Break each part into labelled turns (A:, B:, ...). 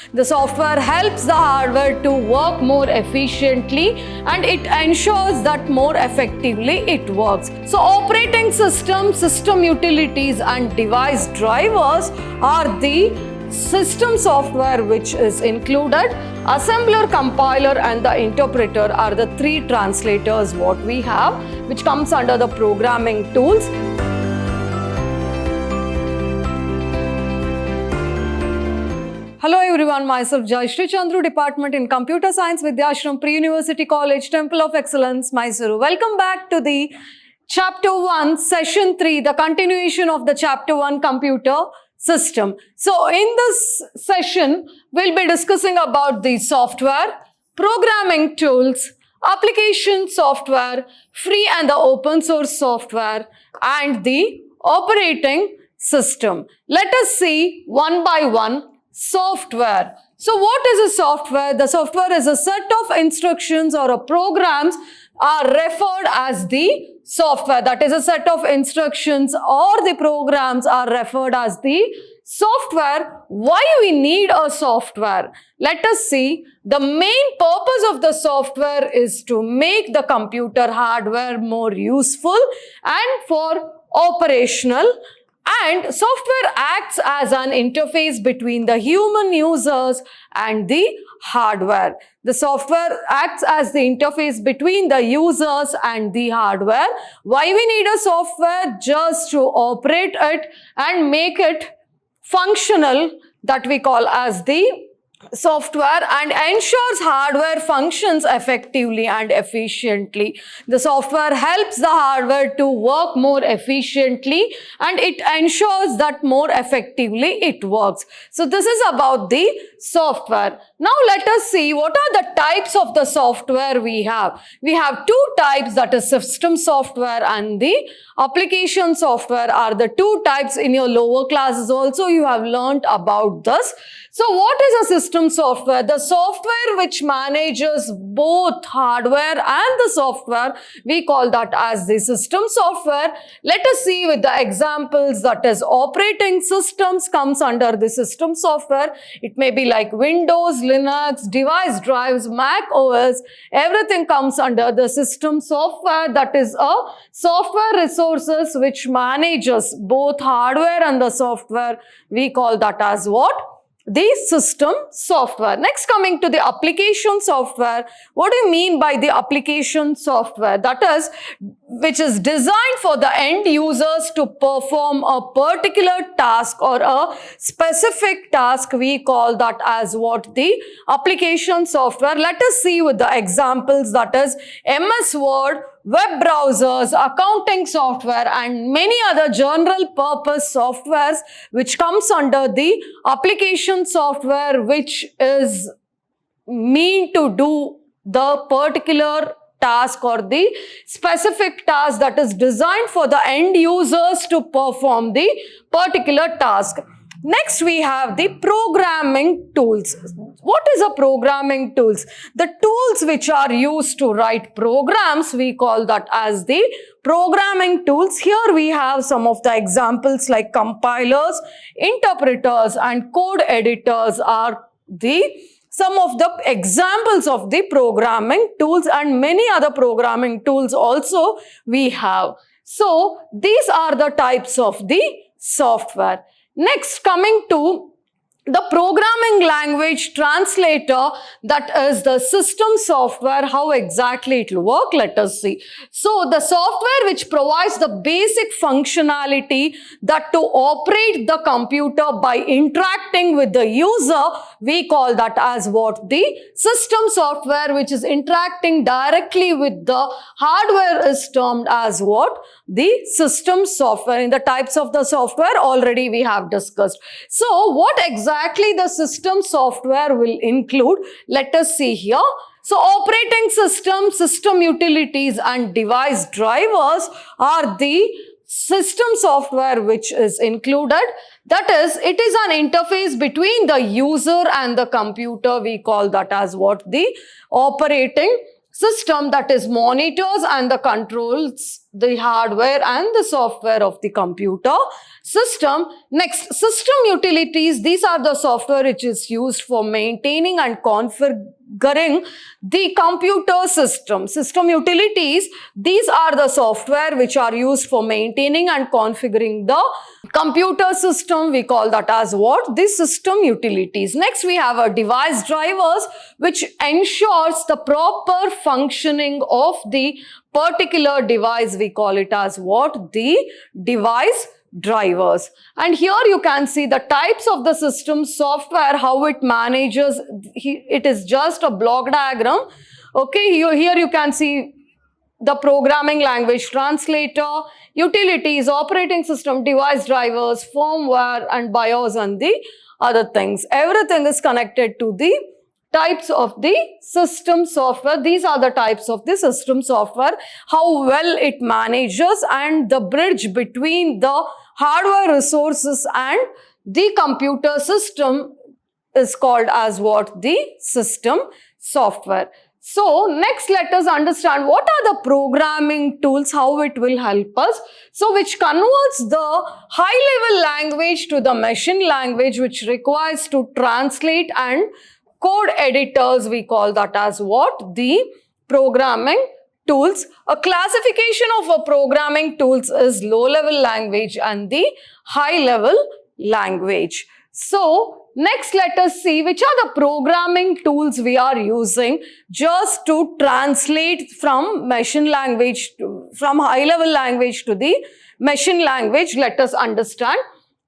A: The software helps the hardware to work more efficiently and it ensures that more effectively it works. So operating system, system utilities and device drivers are the system software which is included. Assembler, compiler and the interpreter are the three translators what we have, which comes under the programming tools. Hello everyone, myself Jayashree Chandru, Department in Computer Science, Vidhyashram Pre-University College, Temple of Excellence, Mysuru. Welcome back to the Chapter 1, Session 3, the continuation of the Chapter 1 Computer System. So in this session, we'll be discussing about the software, programming tools, application software, free and the open source software, and the operating system. Let us see one by one. Software. So what is a software? The software is a set of instructions or a programs are referred as the software. That is a set of instructions or the programs are referred as the software. Why we need a software? Let us see. The main purpose of the software is to make the computer hardware more useful and for operational. And software acts as an interface between the human users and the hardware. The software acts as the interface between the users and the hardware. Why we need a software? Just to operate it and make it functional, that we call as the software, and ensures hardware functions effectively and efficiently. The software helps the hardware to work more efficiently and it ensures that more effectively it works. So this is about the software. Now let us see what are the types of the software we have. We have two types, that is system software and the application software are the two types. In your lower classes also you have learned about this. So what is a system software? The software which manages both hardware and the software, we call that as the system software. Let us see with the examples, that is operating systems comes under the system software. It may be like Windows, Linux, device drives, Mac OS, everything comes under the system software. That is a software resources which manages both hardware and the software. We call that as what? The system software. Next, coming to the application software. What do you mean by the application software? That is, which is designed for the end users to perform a particular task or a specific task. We call that as what? The application software. Let us see with the examples, that is MS Word, web browsers, accounting software and many other general purpose softwares which comes under the application software, which is mean to do the particular task or the specific task, that is designed for the end users to perform the particular task. Next, we have the programming tools. What is a programming tools? The tools which are used to write programs, we call that as the programming tools. Here we have some of the examples like compilers, interpreters and code editors are some of the examples of the programming tools, and many other programming tools also we have. So these are the types of the software. Next, coming to the programming language translator, that is the system software. How exactly it will work? Let us see. So the software which provides the basic functionality that to operate the computer by interacting with the user, we call that as what? The system software which is interacting directly with the hardware is termed as what? The system software. In the types of the software already we have discussed. So what exactly the system software will include? Let us see here. So operating system, system utilities and device drivers are the system software which is included. That is, it is an interface between the user and the computer. We call that as what? The operating system, that is monitors and the controls the hardware and the software of the computer system. Next, system utilities. These are the software which is used for maintaining and configuring the computer system. System utilities, these are the software which are used for maintaining and configuring the computer system. We call that as what? The system utilities. Next, we have our device drivers, which ensures the proper functioning of the particular device. We call it as what? The device drivers. And here you can see the types of the system software, how it manages. It is just a block diagram. Okay, here you can see the programming language translator, utilities, operating system, device drivers, firmware and BIOS and the other things. Everything is connected to the types of the system software. These are the types of the system software, how well it manages, and the bridge between the hardware resources and the computer system is called as what? The system software. So next, let us understand what are the programming tools, how it will help us. So which converts the high level language to the machine language, which requires to translate and code editors. We call that as what? The programming tools. A classification of a programming tools is low level language and the high level language. So next, let us see which are the programming tools we are using just to translate from machine language from high level language to the machine language. Let us understand.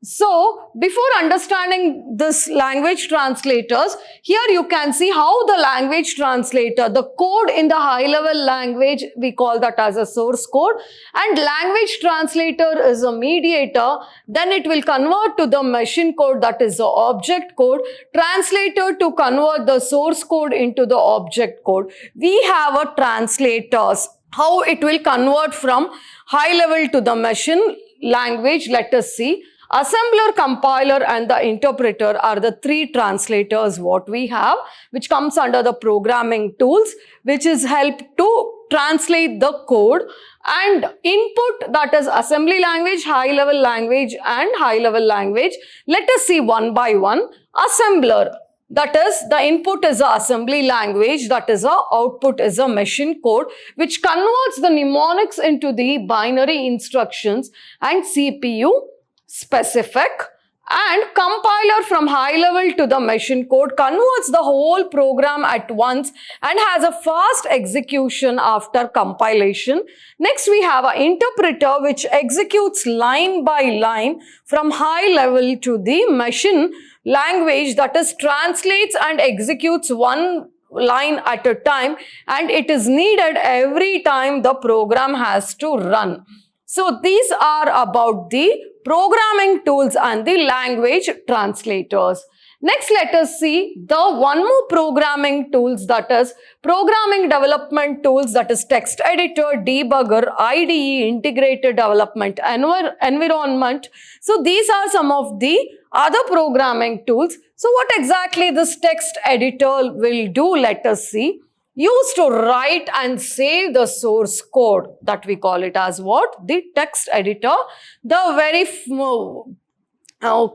A: So before understanding this language translators, here you can see how the language translator, the code in the high level language, we call that as a source code, and language translator is a mediator. Then it will convert to the machine code, that is the object code, translator to convert the source code into the object code. We have a translators, how it will convert from high level to the machine language. Let us see. Assembler, compiler and the interpreter are the three translators what we have, which comes under the programming tools, which is help to translate the code. And input, that is assembly language, high level language and high level language. Let us see one by one. Assembler, that is the input is the assembly language, that is the output is a machine code, which converts the mnemonics into the binary instructions and CPU specific. And compiler, from high level to the machine code, converts the whole program at once and has a fast execution after compilation. Next, we have an interpreter, which executes line by line from high level to the machine language, that is translates and executes one line at a time, and it is needed every time the program has to run. So these are about the programming tools and the language translators. Next, let us see the one more programming tools, that is programming development tools, that is text editor, debugger, IDE, integrated development environment. So these are some of the other programming tools. So what exactly this text editor will do, let us see. Used to write and save the source code, that we call it as what? The text editor. The very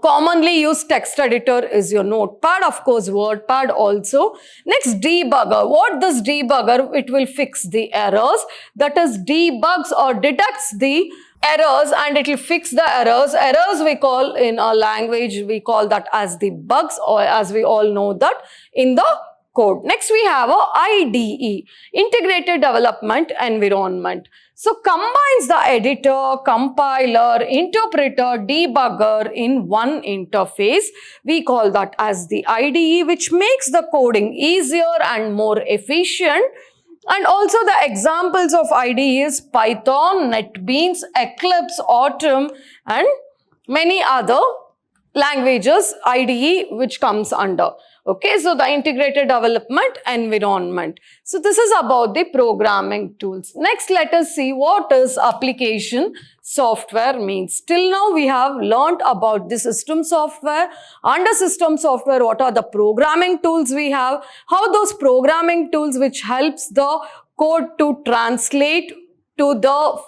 A: commonly used text editor is your Notepad, of course WordPad also. Next, debugger. What does debugger? It will fix the errors, that is debugs or detects the errors and it will fix the errors. Errors we call in our language, we call that as the bugs, or as we all know that in the code. Next, we have a IDE, integrated development environment. So combines the editor, compiler, interpreter, debugger in one interface. We call that as the IDE, which makes the coding easier and more efficient. And also the examples of IDE is Python, NetBeans, Eclipse, Atom and many other languages IDE which comes under. Okay, so the integrated development environment. So this is about the programming tools. Next, let us see what is application software means. Till now we have learnt about the system software. Under system software, what are the programming tools we have, how those programming tools which helps the code to translate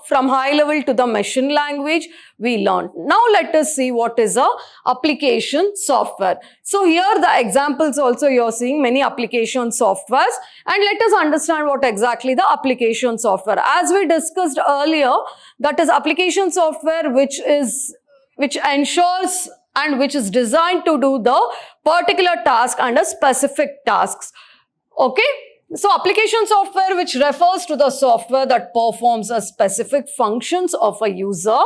A: from high level to the machine language we learned. Now let us see what is a application software. So here the examples also you're seeing many application softwares, and let us understand what exactly the application software. As we discussed earlier, that is application software which ensures and which is designed to do the particular task under specific tasks. Okay. So application software which refers to the software that performs a specific functions of a user,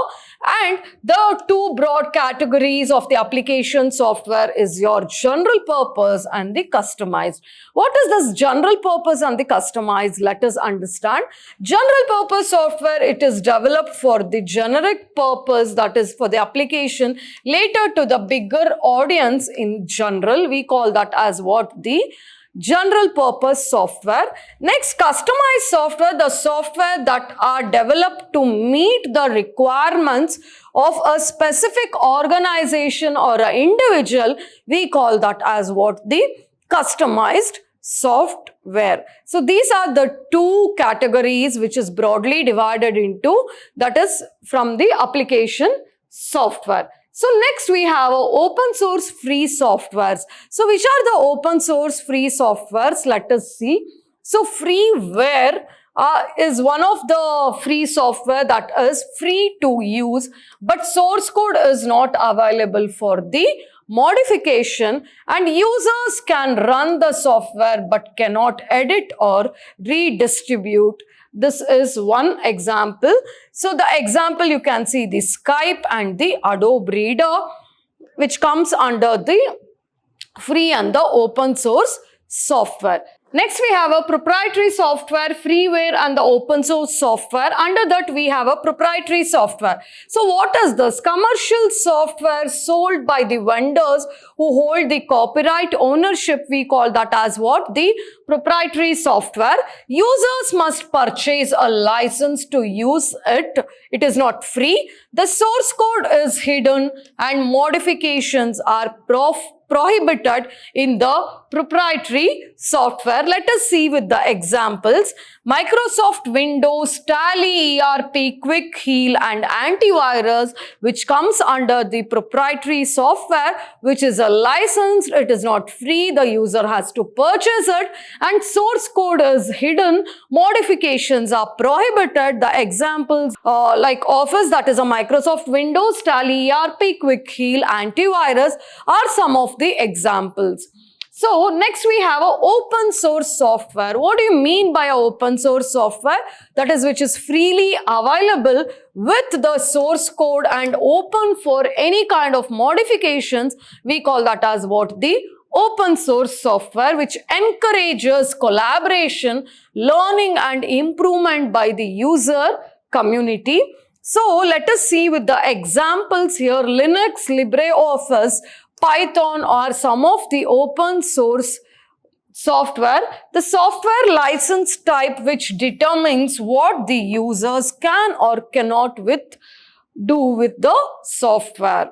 A: and the two broad categories of the application software is your general purpose and the customized. What is this general purpose and the customized? Let us understand. General purpose software, it is developed for the generic purpose, that is for the application later to the bigger audience in general. We call that as what? The general purpose software. Next, customized software, the software that are developed to meet the requirements of a specific organization or an individual. We call that as what? The customized software. So these are the two categories which is broadly divided into, that is from the application software. So next we have open source free softwares. So which are the open source free softwares? Let us see. So freeware is one of the free software that is free to use, but source code is not available for the modification, and users can run the software but cannot edit or redistribute. This is one example. So the example you can see the Skype and the Adobe Reader, which comes under the free and the open source software. Next, we have a proprietary software, freeware, and the open source software. Under that, we have a proprietary software. So what is this? Commercial software sold by the vendors who hold the copyright ownership. We call that as what? The proprietary software. Users must purchase a license to use it. It is not free. The source code is hidden and modifications are prohibited in the proprietary software. Let us see with the examples. Microsoft Windows, Tally, ERP, Quick Heal, and antivirus, which comes under the proprietary software, which is a license. It is not free. The user has to purchase it, and source code is hidden. Modifications are prohibited. The examples like Office, that is a Microsoft Windows, Tally, ERP, Quick Heal, antivirus are some of the examples. So next we have a open source software. What do you mean by a open source software? That is which is freely available with the source code and open for any kind of modifications. We call that as what? The open source software, which encourages collaboration, learning and improvement by the user community. So let us see with the examples here. Linux, LibreOffice, Python are some of the open source software. The software license type which determines what the users can or cannot do with the software.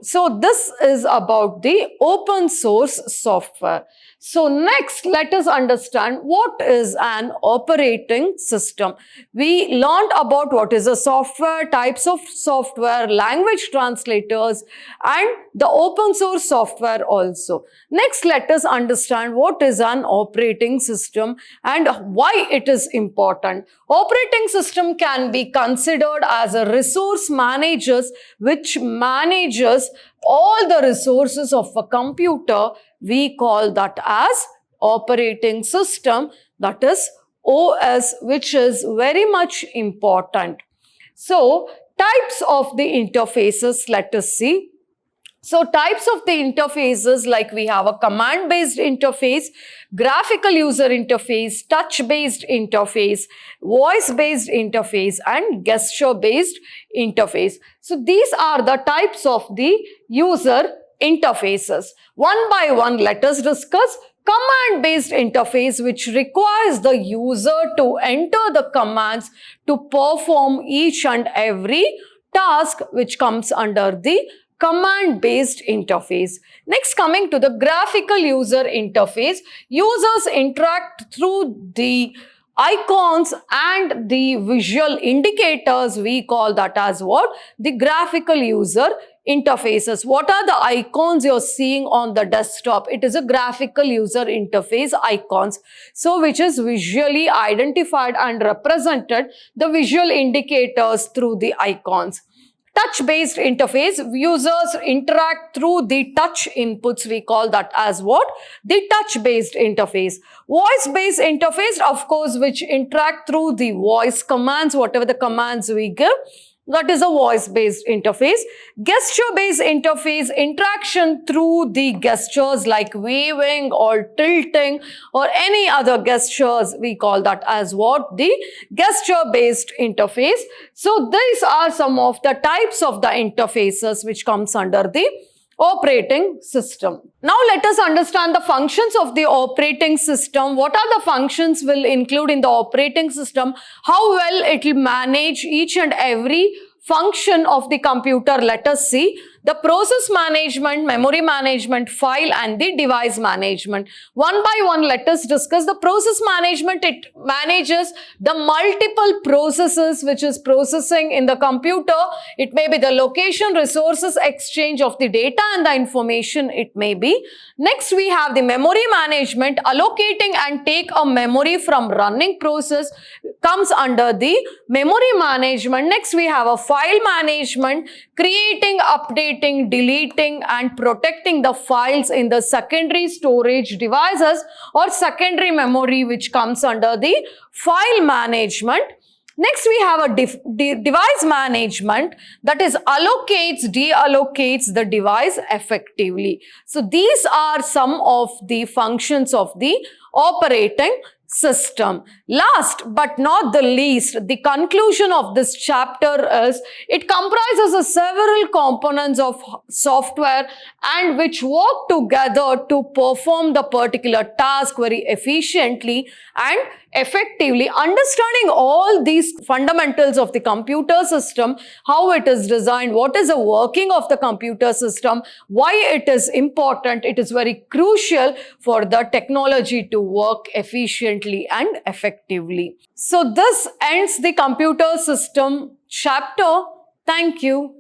A: So this is about the open source software. So next, let us understand what is an operating system. We learned about what is a software, types of software, language translators, and the open source software also. Next, let us understand what is an operating system and why it is important. Operating system can be considered as a resource manager which manages all the resources of a computer. We call that as operating system, that is OS, which is very much important. So types of the interfaces, let us see. So types of the interfaces, like we have a command-based interface, graphical user interface, touch-based interface, voice-based interface, and gesture-based interface. So these are the types of the user interfaces. One by one, let us discuss. Command-based interface, which requires the user to enter the commands to perform each and every task, which comes under the command-based interface. Next, coming to the graphical user interface, users interact through the icons and the visual indicators, we call that as what? The graphical user interfaces. What are the icons you're seeing on the desktop? It is a graphical user interface icons. So which is visually identified and represented the visual indicators through the icons. Touch-based interface, users interact through the touch inputs. We call that as what? The touch-based interface. Voice-based interface, of course, which interact through the voice commands, whatever the commands we give. That is a voice-based interface. Gesture-based interface, interaction through the gestures like waving or tilting or any other gestures. We call that as what? The gesture-based interface. So these are some of the types of the interfaces which comes under the operating system. Now let us understand the functions of the operating system. What are the functions will include in the operating system? How well it will manage each and every function of the computer. Let us see. The process management, memory management, file and the device management. One by one, let us discuss the process management. It manages the multiple processes which is processing in the computer. It may be the location, resources, exchange of the data and the information it may be. Next, we have the memory management. Allocating and take a memory from running process comes under the memory management. Next, we have a file management. Creating, updating, deleting and protecting the files in the secondary storage devices or secondary memory, which comes under the file management. Next, we have a device management, that is allocates, deallocates the device effectively. So these are some of the functions of the operating system. Last but not the least, the conclusion of this chapter is it comprises of several components of software and which work together to perform the particular task very efficiently and effectively. Understanding all these fundamentals of the computer system, how it is designed, what is the working of the computer system, why it is important, it is very crucial for the technology to work efficiently and effectively. So this ends the computer system chapter. Thank you.